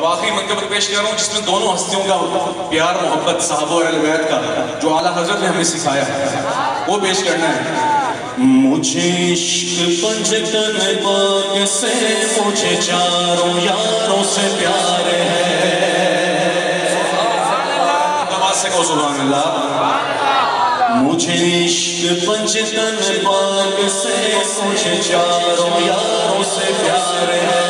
آخری منقبت پیش کر رہا ہوں جس میں دونوں ہستیوں کا پیار محبت صحابہ اور اہل بیت کا جو اعلیٰ حضرت نے ہمیں سکھایا وہ پیش کرنا ہے. مجھے عشق پنجتن پاک سے مجھے چاروں یاروں سے پیار ہے. آواز سے کہو سبحان اللہ. مجھے عشق پنجتن پاک سے مجھے چاروں یاروں سے پیار ہے.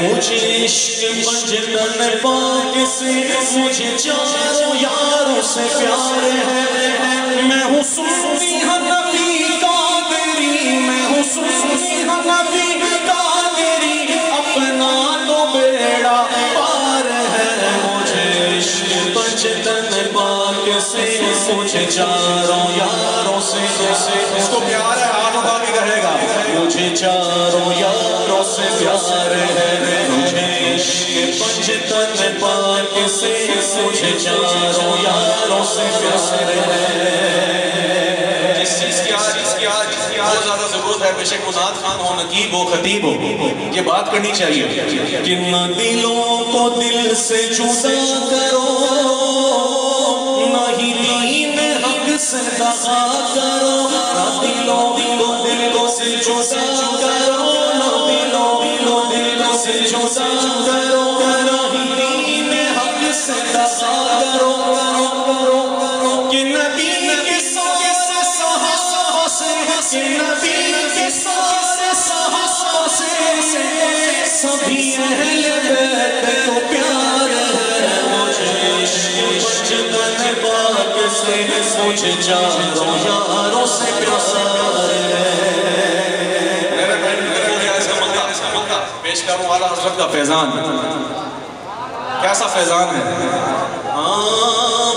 مجھے عشق پنجتن پاک سے مجھے چاروں یاروں سے پیار ہے. میں ہوں سنی حنفی قادری، میں ہوں سنی حنفی قادری، اپنا تو بیڑا پار ہے. مجھے عشق پنجتن پاک سے مجھے چاروں یاروں سے، اس کو پیار ہے ہاتھ اٹھا کے کہے گا مجھے چاروں یاروں سے پیار ہے. مجھے عشق پنجتن پاک سے مجھے چاروں یاروں سے پیار ہے. جس چیز کی آج بہت زیادہ ضرورت ہے، بے شک مناد خان ہو، نقیب ہو، خطیب ہو، یہ بات کرنی چاہیے کہ نہ دلوں کو دل سے جدا کرو، نہ ہی دین حق سے دغا کرو. نہ دلوں کو دل سے جدا کرو، نہ دلوں کو دل سے جدا کرو، نہ ہی دین حق سے دغا کرو. کہ نبی کے ساتھ صحابہ سے، کہ نبی کے ساتھ صحابہ سے سبھی اہل بیت کو پیار ہے. مجھے عشق پنجتن پاک سے مجھے چاروں یاروں سے پیار ہے. پیش کروں اعلیٰ حضرت کا فیضان. کیسا فیضان ہے؟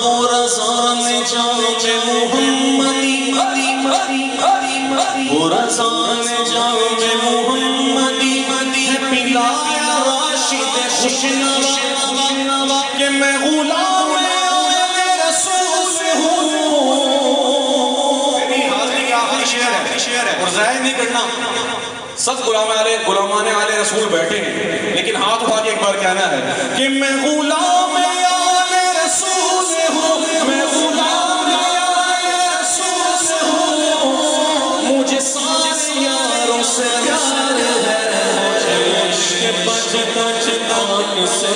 وہ رضان جام محمدی، وہ رضان جام محمدی ہے پلایا راشد خوشنوا کہ میں غلام رسول ہوں. میری حاضری کا آخری شعر ہے اور ضائع نہیں کرنا. سب غلامان آل رسول بیٹھے ہیں لیکن ہاتھ اٹھا کے ایک بار کہنا ہے کہ میں غلام آل رسول ہوں، میں غلام آل رسول ہوں. مجھے سارے یاروں سے پیار ہے. مجھے عشق پنجتن پاک سے